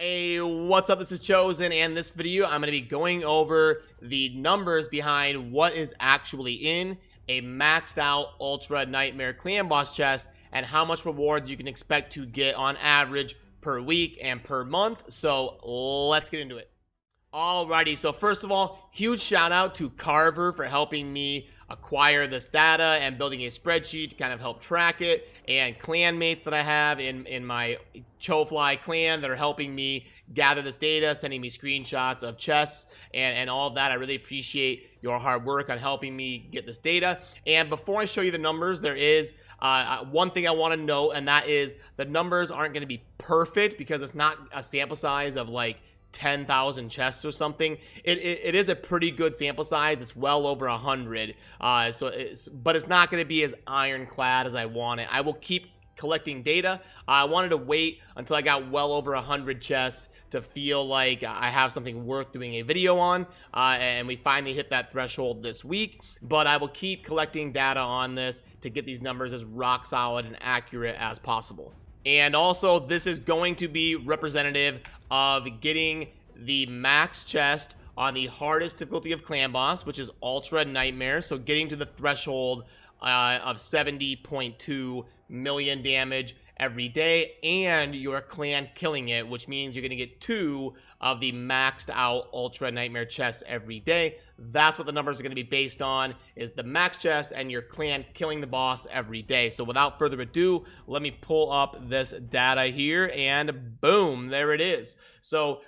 Hey, what's up? This is Chosen, and in this video I'm going to be going over the numbers behind what is actually in a maxed out Ultra Nightmare Clan Boss chest and how much rewards you can expect to get on average per week and per month. So let's get into it. Alrighty, so first of all, huge shout out to Carver for helping me acquire this data and building a spreadsheet to kind of help track it, and clan mates that I have in my Chofly clan that are helping me gather this data, sending me screenshots of chests and all of that. I really appreciate your hard work on helping me get this data. And before I show you the numbers, there is one thing I want to note, and that is the numbers aren't going to be perfect because it's not a sample size of like 10,000 chests or something. It is a pretty good sample size. It's well over 100. But it's not going to be as ironclad as I want it. I will keep collecting data. I wanted to wait until I got well over 100 chests to feel like I have something worth doing a video on, and we finally hit that threshold this week. But I will keep collecting data on this to get these numbers as rock solid and accurate as possible. And also, this is going to be representative of getting the max chest on the hardest difficulty of Clan Boss, which is Ultra Nightmare. So getting to the threshold of 70.2 million damage every day, and your clan killing it, which means you're going to get 2 of the maxed out Ultra Nightmare chests every day. That's what the numbers are going to be based on, is the max chest and your clan killing the boss every day. So without further ado, let me pull up this data here, and boom, there it is. So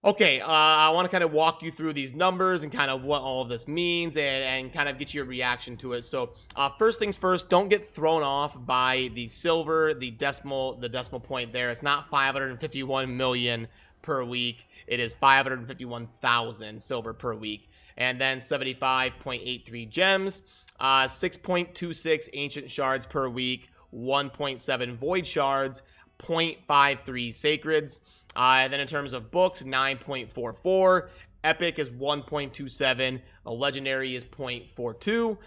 okay, I want to kind of walk you through these numbers and kind of what all of this means, and kind of get your reaction to it. So first things first, don't get thrown off by the silver, the decimal point there. It's not 551 million per week. It is 551,000 silver per week. And then 75.83 gems, 6.26 ancient shards per week, 1.7 void shards, 0.53 sacreds. Then in terms of books, 9.44. Epic is 1.27. A legendary is 0.42.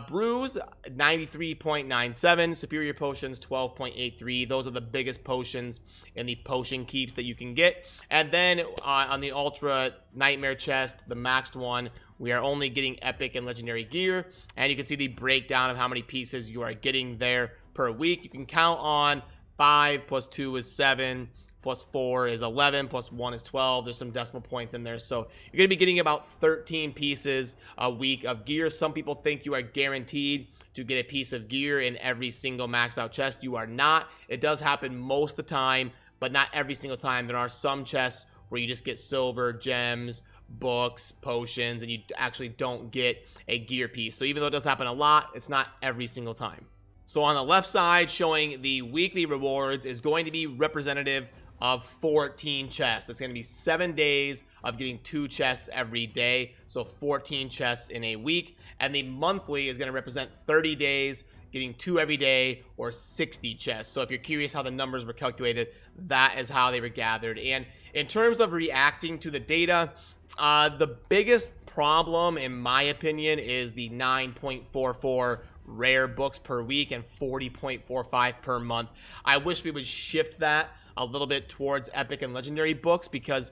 Brews, 93.97. Superior potions, 12.83. Those are the biggest potions in the potion keeps that you can get. And then on the Ultra Nightmare chest, the maxed one, we are only getting epic and legendary gear. And you can see the breakdown of how many pieces you are getting there per week. You can count on 5 plus 2 is 7. Plus 4 is 11, plus 1 is 12. There's some decimal points in there. So you're going to be getting about 13 pieces a week of gear. Some people think you are guaranteed to get a piece of gear in every single maxed out chest. You are not. It does happen most of the time, but not every single time. There are some chests where you just get silver, gems, books, potions, and you actually don't get a gear piece. So even though it does happen a lot, it's not every single time. So on the left side, showing the weekly rewards is going to be representative of 14 chests. It's going to be 7 days of getting 2 chests every day, so 14 chests in a week. And the monthly is going to represent 30 days, getting 2 every day, or 60 chests. So if you're curious how the numbers were calculated, that is how they were gathered. And in terms of reacting to the data, the biggest problem, in my opinion, is the 9.44 rare books per week and 40.45 per month. I wish we would shift that a little bit towards epic and legendary books, because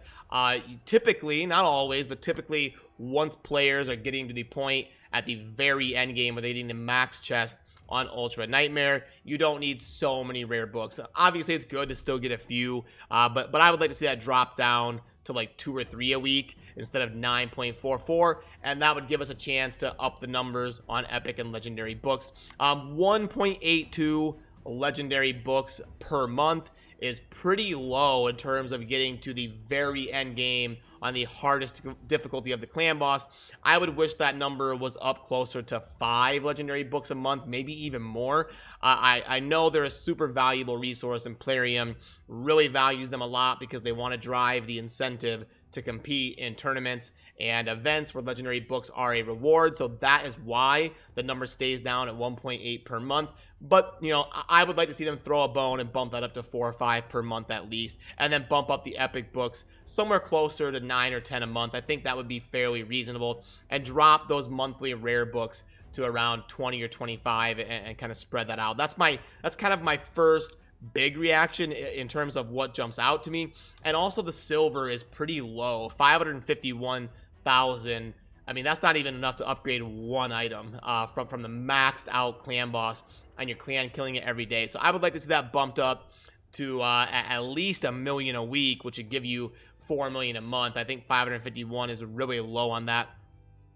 typically, not always, but typically once players are getting to the point at the very end game where they're getting the max chest on Ultra Nightmare, you don't need so many rare books. Obviously, it's good to still get a few, but I would like to see that drop down to like 2 or 3 a week instead of 9.44, and that would give us a chance to up the numbers on epic and legendary books. 1.82 legendary books per month is pretty low in terms of getting to the very end game on the hardest difficulty of the clan boss. I would wish that number was up closer to 5 legendary books a month, maybe even more. I know they're a super valuable resource, and Plarium really values them a lot because they want to drive the incentive to compete in tournaments and events where legendary books are a reward. So that is why the number stays down at 1.8 per month. But, you know, I would like to see them throw a bone and bump that up to 4 or 5 per month at least, and then bump up the epic books somewhere closer to 9 or 10 a month. I think that would be fairly reasonable, and drop those monthly rare books to around 20 or 25 and kind of spread that out. That's kind of my first big reaction in terms of what jumps out to me. And also the silver is pretty low, 551,000. I mean, that's not even enough to upgrade one item from the maxed out clan boss and your clan killing it every day. So I would like to see that bumped up to at least $1 million a week, which would give you $4 million a month. I think 551 is really low on that.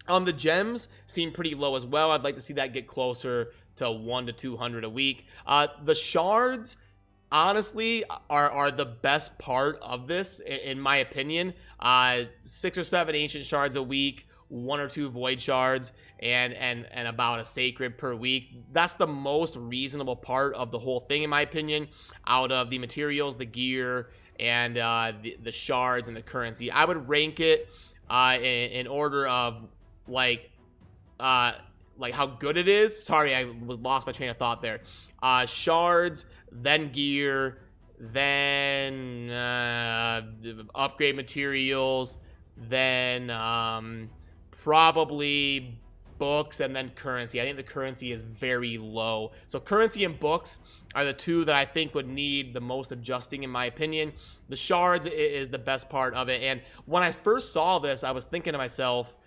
The gems seem pretty low as well. I'd like to see that get closer to 100 to 200 a week. The shards, honestly, are the best part of this, in my opinion. 6 or 7 ancient shards a week, 1 or 2 void shards, and about a sacred per week. That's the most reasonable part of the whole thing, in my opinion, out of the materials, the gear, and the shards and the currency. I would rank it in order of like how good it is. Sorry, I lost my train of thought there. Shards, then gear, then upgrade materials, then probably books, and then currency. I think the currency is very low. So currency and books are the two that I think would need the most adjusting, in my opinion. The shards is the best part of it. And when I first saw this, I was thinking to myself,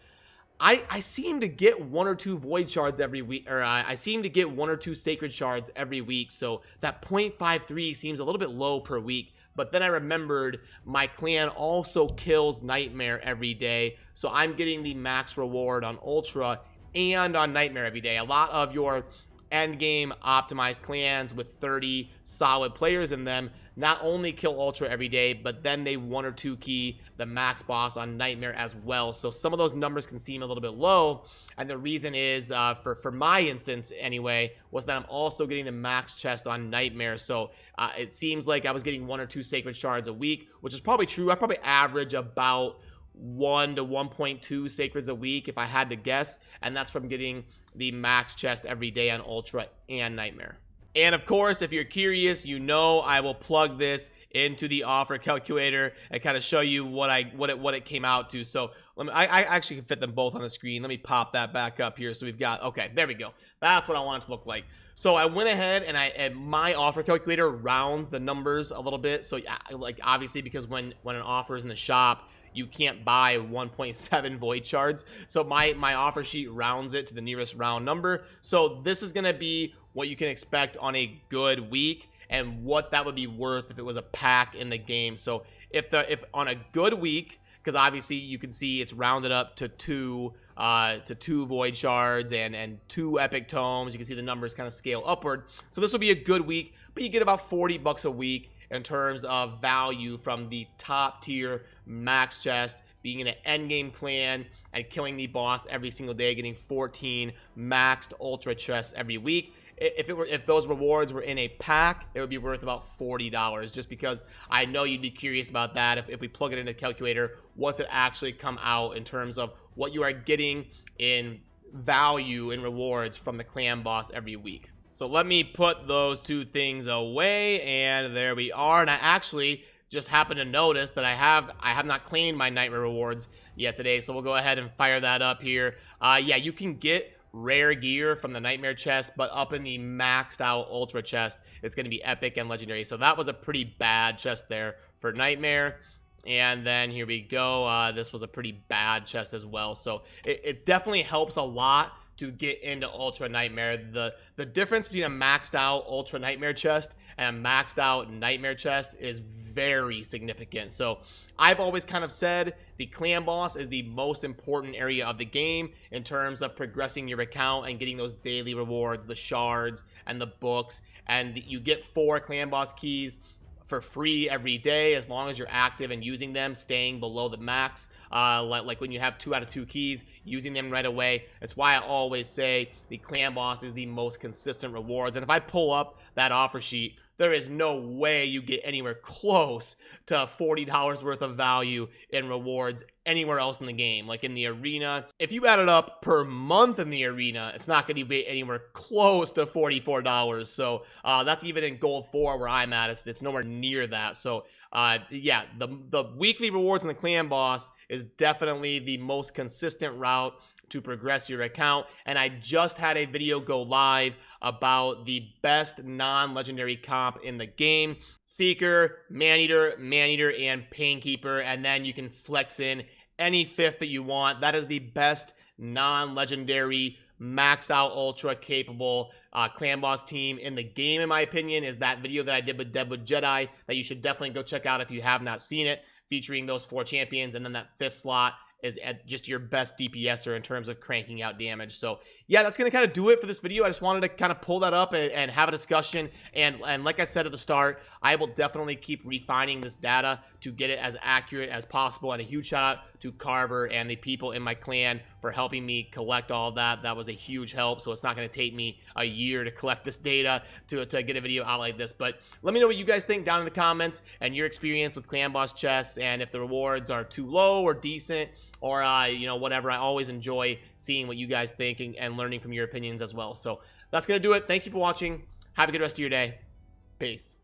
I seem to get 1 or 2 void shards every week, or I seem to get 1 or 2 sacred shards every week, so that 0.53 seems a little bit low per week. But then I remembered my clan also kills Nightmare every day, so I'm getting the max reward on Ultra and on Nightmare every day. A lot of your endgame optimized clans with 30 solid players in them not only kill Ultra every day, but then they 1 or 2 key the max boss on Nightmare as well. So some of those numbers can seem a little bit low, and the reason is, for my instance anyway, was that I'm also getting the max chest on Nightmare. So it seems like I was getting 1 or 2 sacred shards a week, which is probably true. I probably average about 1 to 1.2 sacreds a week if I had to guess, and that's from getting the max chest every day on Ultra and Nightmare. And of course, if you're curious, you know I will plug this into the offer calculator and kind of show you what it came out to. So I actually can fit them both on the screen. Let me pop that back up here. So we've got, okay, there we go. That's what I want it to look like. So I went ahead and my offer calculator rounds the numbers a little bit. So like obviously, because when an offer is in the shop, you can't buy 1.7 void shards. So my offer sheet rounds it to the nearest round number. So this is gonna be what you can expect on a good week and what that would be worth if it was a pack in the game. So if on a good week, because obviously you can see it's rounded up to two void shards and 2 epic tomes. You can see the numbers kind of scale upward. So this will be a good week, but you get about $40 a week in terms of value from the top tier max chest, being in an endgame clan and killing the boss every single day, getting 14 maxed ultra chests every week. If those rewards were in a pack, it would be worth about $40, just because I know you'd be curious about that. If we plug it into the calculator, what's it actually come out in terms of what you are getting in value and rewards from the clan boss every week. So let me put those two things away, and there we are. And I actually just happened to notice that I have not claimed my Nightmare rewards yet today, so we'll go ahead and fire that up here. Yeah, you can get rare gear from the Nightmare chest, but up in the maxed out Ultra chest, it's going to be epic and legendary. So that was a pretty bad chest there for Nightmare. And then here we go. This was a pretty bad chest as well. So it definitely helps a lot to get into Ultra Nightmare. The difference between a maxed out Ultra Nightmare chest and a maxed out Nightmare chest is very significant. So I've always kind of said the clan boss is the most important area of the game in terms of progressing your account and getting those daily rewards, the shards and the books. And you get 4 clan boss keys for free every day as long as you're active and using them, staying below the max. Like when you have 2 out of 2 keys, using them right away. That's why I always say the clan boss is the most consistent rewards. And if I pull up that offer sheet, there is no way you get anywhere close to $40 worth of value in rewards anywhere else in the game. Like in the arena, if you add it up per month in the arena, it's not going to be anywhere close to $44. So that's even in gold 4 where I'm at. It's nowhere near that. So yeah, the weekly rewards in the clan boss is definitely the most consistent route to progress your account. And I just had a video go live about the best non-legendary comp in the game: Seeker, Maneater, and Painkeeper. And then you can flex in any fifth that you want. That is the best non-legendary maxed out ultra capable clan boss team in the game, in my opinion. Is that video that I did with Deadwood Jedi that you should definitely go check out if you have not seen it, featuring those 4 champions. And then that 5th slot is at just your best DPSer in terms of cranking out damage. So yeah, that's gonna kind of do it for this video. I just wanted to kind of pull that up and have a discussion, and like I said at the start, I will definitely keep refining this data to get it as accurate as possible. And a huge shout out to Carver and the people in my clan for helping me collect all of that. That was a huge help, so it's not going to take me a year to collect this data to get a video out like this. But let me know what you guys think down in the comments and your experience with clan boss chests, and if the rewards are too low or decent, or you know, whatever. I always enjoy seeing what you guys think and learning from your opinions as well. So that's going to do it. Thank you for watching. Have a good rest of your day. Peace.